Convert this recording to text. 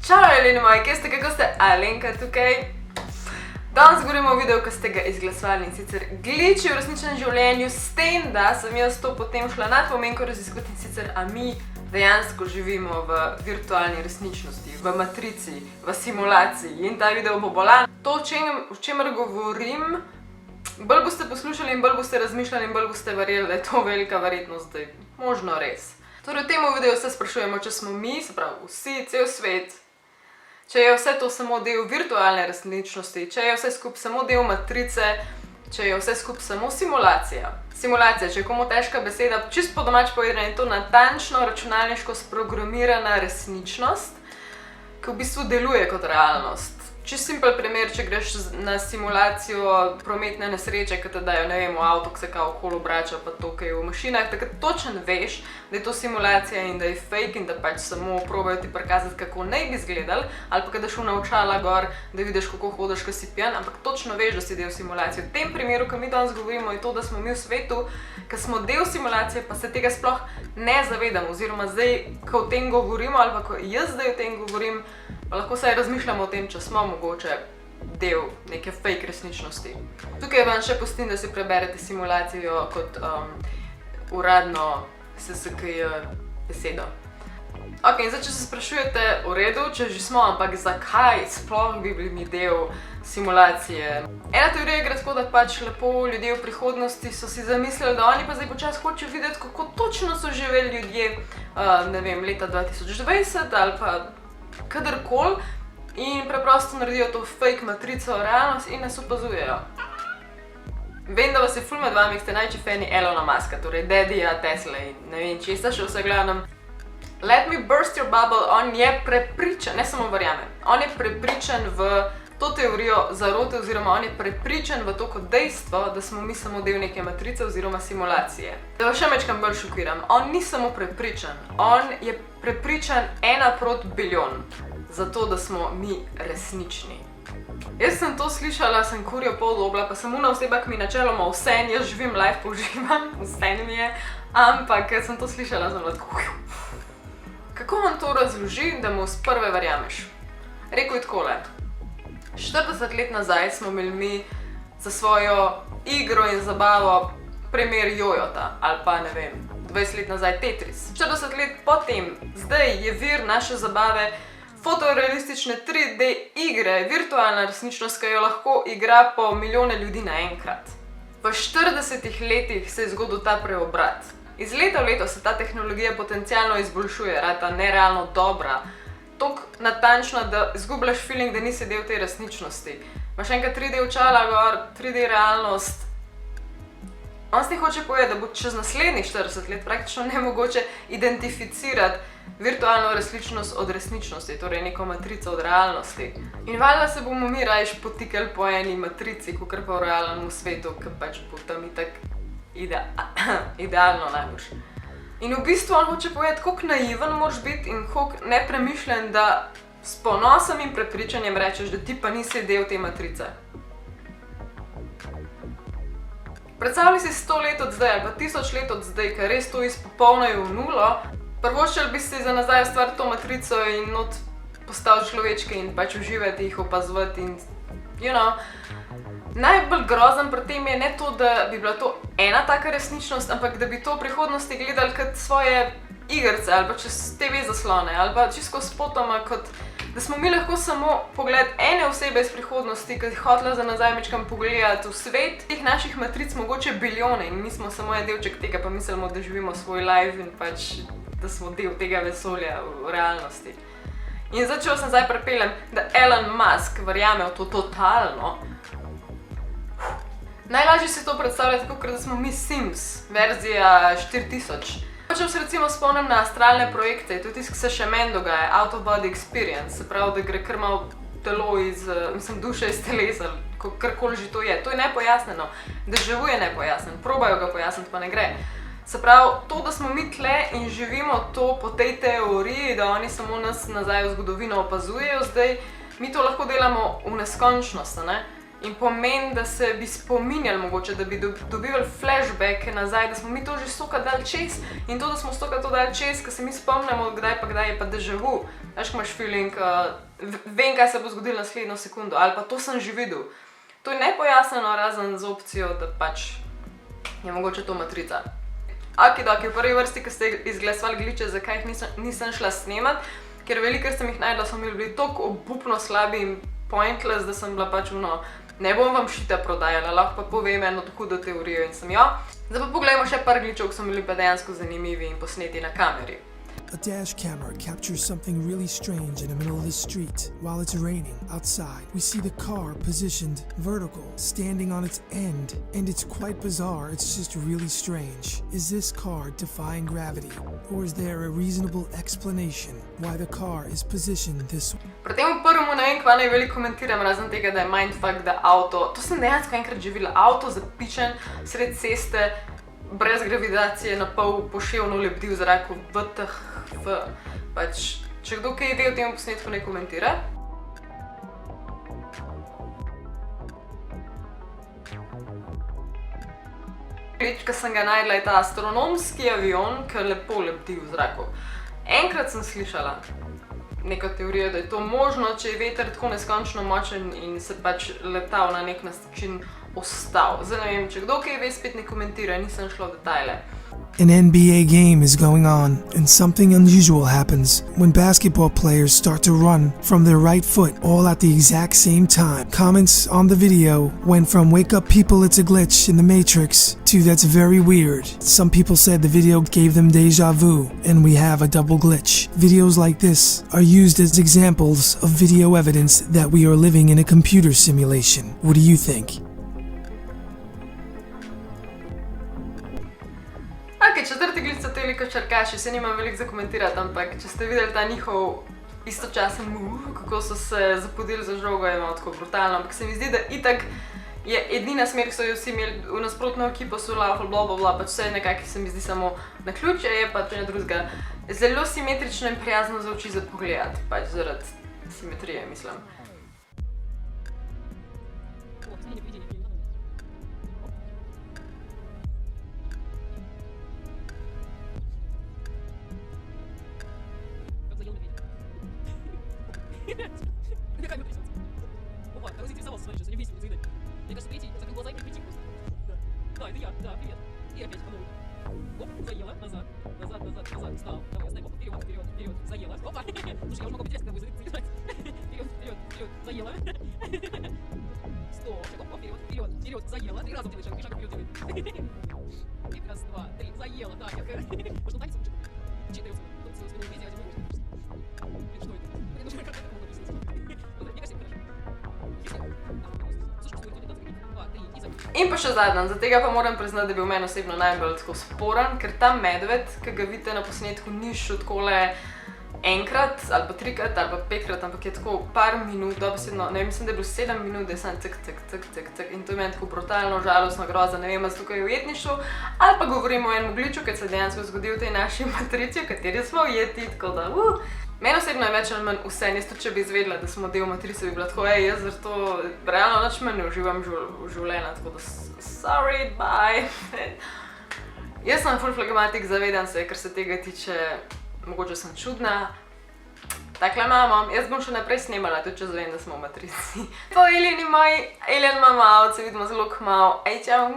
Čau, Eleni moji, kje ste, kako ste? Alenka tukaj. Danes govorimo o videu, ki ste ga izglasovali, in sicer glitchi v resničnem življenju, s tem, da sem jaz to potem šla nad pomenko raziskovati, in sicer, a mi dejansko živimo v virtualni resničnosti, v matrici, v simulaciji, in ta video bo bolan. To, o čemer govorim, bolj boste poslušali in bolj boste razmišljali in bolj boste verjeli, da je to velika verjetnost, da je možno res. Torej, v tem videu se sprašujemo, če smo mi, se pravi vsi, cel svet, če je vse to samo del virtualne resničnosti, če je vse skupaj samo del matrice, če je vse skupaj samo simulacija. Simulacija, če je komu težka beseda, čisto po domač povedano, je to natančno računalniško sprogramirana resničnost, ki v bistvu deluje kot realnost. Čisto simpel primer, če greš na simulacijo prometne nesreče, ki te dajo, ne vem, v avto, ki se kao okoli obrača, pa to, kaj je v mašinah, takrat točno veš, da je to simulacija in da je fake in da pač samo probajo ti prikazati, kako naj bi izgledali, ali pa kad daš v očala gor, da vidiš, kako hodiš, ko si pijan, ampak točno veš, da si del simulacije. V tem primeru, ko mi danes govorimo, je to, da smo mi v svetu, ko smo del simulacije, pa se tega sploh ne zavedamo, oziroma zdaj, ko o tem govorimo, ali pa ko jaz zdaj o tem govorim, pa lahko saj razmišljamo o tem, če smo mogoče del neke fake resničnosti. Tukaj vam še pustim, da si preberete simulacijo kot uradno SSKJ besedo. Ok, in zdaj, če se sprašujete, v redu, če že smo, ampak zakaj sploh bi bili mi del simulacije? Ena teorija gre tako, da pač lepo ljudje v prihodnosti so si zamislili, da oni pa zdaj počasi hočejo videti, kako točno so živeli ljudje, ne vem, leta 2020 ali pa kadarkoli, in preprosto naredijo to fake matrico realnost in nas opazujejo. Vem, da vas je ful med vami, ste največji fani Elona Muska, torej Daddyja, Tesla in ne vem česa še vse glavnem. Let me burst your bubble, on je prepričan, ne samo verjame, on je prepričan v to teorijo zarote, oziroma on je prepričan v to kot dejstvo, da smo mi samo del neke matrice oziroma simulacije. Da vas še mečkam bolj šokiram, on ni samo prepričan, on je prepričan 1:1000, zato da smo mi resnični. Jaz sem to slišala, sem kurjo pol dobla, pa sem una oseba, ki mi načeloma vse, jaz živim life, použivam, vse mi je, ampak ker sem to slišala, sem bila tako. Kako vam to razloži, da mu z prve verjameš? Rekel je takole. 40 let nazaj smo imeli mi za svojo igro in zabavo primer Jojota, ali pa ne vem, 20 let nazaj Tetris. 40 let potem, zdaj je vir naše zabave fotorealistične 3D igre, virtualna resničnost, ki jo lahko igra po milijone ljudi naenkrat. V 40 letih se je zgodil ta preobrat. Iz leta v leto se ta tehnologija potencialno izboljšuje, rata nerealno dobra, toliko natančno, da izgubljaš feeling, da nisi del te resničnosti. Imaš enkrat 3D očala gor, 3D realnost. On s tem hoče povedati, da bo čez naslednjih 40 let praktično nemogoče identificirati virtualno resničnost od resničnosti, torej neko matrico od realnosti. In valjda se bomo mi rajš potikali po eni matrici, kakor pa v realnem svetu, ki pač bo tam itak idealno najboljš. In v bistvu on hoče povedati, koliko naiven moraš biti in koliko nepremišljen, da s ponosom in prepričanjem rečeš, da ti pa nisi del te matrice. Predstavljaj si 100 let od zdaj ali pa 1000 let od zdaj, ker res to izpopolnajo v nulo, prvoščali bi si za nazaj ustvariti to matrico in not postaviti človečke in pač uživati jih, opazovati in Najbolj grozen pri tem je ne to, da bi bila to ena taka resničnost, ampak da bi to v prihodnosti gledali kot svoje igrice ali pa čez TV zaslone ali pa čisto spotoma, kot da smo mi lahko samo pogled ene osebe iz prihodnosti, ki je hotela za nazaj mečkam pogledati v svet. Teh naših matric mogoče bilijone in mi smo samo en delček tega, pa mislimo, da živimo svoj life in pač, da smo del tega vesolja v realnosti. In začel sem zdaj pripeljem, da Elon Musk verjame v to totalno. Najlažje si to predstavljati, kot da smo mi Sims, verzija 4000. Če se recimo spomnim na astralne projekte, to je tisto, ki se še meni dogaja, out of body experience, se pravi, da gre kar malo telo iz, duša iz telesa, karkoli že to je. To je nepojasneno, deževu je nepojasnen, probajo ga pojasniti, pa ne gre. Se pravi, to, da smo mi tle in živimo to po tej teoriji, da oni samo nas nazaj v zgodovino opazujejo, zdaj mi to lahko delamo v neskončnost, ne? in pomeni, da se bi spominjali mogoče, da bi dobivali flashbacke nazaj, da smo mi to že stokrat dali čez in to, da smo stokrat to dali čez, ker se mi spomnimo, kdaj je pa déjà vu. Veš, ko imaš feeling, vem, kaj se bo zgodilo naslednjo sekundo, ali pa to sem že videl. To je nepojasneno, razen z opcijo, da pač je mogoče to matrica. Okidoki, v prvi vrsti, ko ste izglasovali glitche, zakaj jih nisem šla snemat, ker velikokrat sem jih najdla, so mi bili toliko obupno slabi in pointless, da sem bila pač ne bom vam šita prodajala, lahko pa povem eno hudo teorijo in sem jo. Zdaj pa pogledamo še par glitchov, ki so bili pa dejansko zanimivi in posneti na kameri. A dash camera captures something really strange in the middle of the street. While it's raining outside, we see the car positioned vertical, standing on its end, and it's quite bizarre. It's just really strange. Is this car defying gravity, or is there a reasonable explanation why the car is positioned this way? Pri tem prvemu ne vem, kva naj veliko komentiram, razen tega, da je mindfuck, da avto, to sem dejansko enkrat že videla, avto zapičen sred ceste, brez gravitacije, na pol poševno lebdi v zraku, pač, če kdo kaj ve o tem posnetku, ne komentira. Glitch, ki sem ga najdla, je ta astronomski avion, ki lepo lebdi v zraku. Enkrat sem slišala neko teorijo, da je to možno, če je veter tako neskončno močen in se pač letal na nek način ostal. Zdaj ne vem, če kdo kaj ve, spet ne komentira, nisem šla v detajle. An NBA game is going on, and something unusual happens when basketball players start to run from their right foot all at the exact same time. Comments on the video went from "wake up people, it's a glitch in the Matrix" to "that's very weird." Some people said the video gave them deja vu, and we have a double glitch. Videos like this are used as examples of video evidence that we are living in a computer simulation. What do you think? Ok, četrti glitch so teli košarkaši, se nimam veliko za komentirati, ampak če ste videli ta njihov istočasen move, kako so se zapodili za žogo, je malo tako brutalno, ampak se mi zdi, da itak je edina smer, ki so jo vsi imeli v nasprotno ekipo, so laufali, blablabla, pač vse nekako se mi zdi samo naključje, je pa če ne drugega zelo simetrično in prijazno za oči za pogledati, pač zaradi simetrije, mislim. Опа, я заинтересовался, смотри, сейчас они вместе будут заедать. Мне кажется, третий закрыл глаза и прийти просто. Да, это я, да, привет. И опять по новой. Оп, заела, назад, встал. Давай, снайп, оп, вперед, заела. Опа, слушай, я уже могу интересно тобой заедать. Вперед, заела. Стоп, опа, вперед, заела. 3 раза делаешь, шаг вперед делай. И раз, 2, 3, заела, да, я может, танец лучше? 4, тут свою везде, один выигрыш. Что это? Блин, нужно как-то мне кажется, In pa še zadnja, za tega pa moram priznati, da je bil meni osebno najbolj tako sporen, ker ta medved, ki ga vidite na posnetku, ni šel takole enkrat, ali pa 3krat, ali pa 5krat, ampak je tako par minut, dobesedno, ne vem, mislim, da je bilo 7 minut, da je sam cek, in to je meni tako brutalno, žalostno, grozno, ne vem, ali tukaj je ujetništvo, ali pa govorimo o enem glitchu, ki se dejansko zgodil v tej naši matrici, v kateri smo ujeti, tako da, Meni osebno je več ali manj vse, jaz tudi če bi izvedela, da smo del matrice, bi bila tako, jaz zato realno nič manj ne uživam v življenju, tako da sorry, bye. Jaz sem ful flegmatik, zavedam se, ker se tega tiče, mogoče sem čudna. Takle imamo, jaz bom še naprej snemala, tudi če zavem, da smo v matrici. Po Eljeni moji, Eljen mama, se vidimo zelo kmalu, ej čau,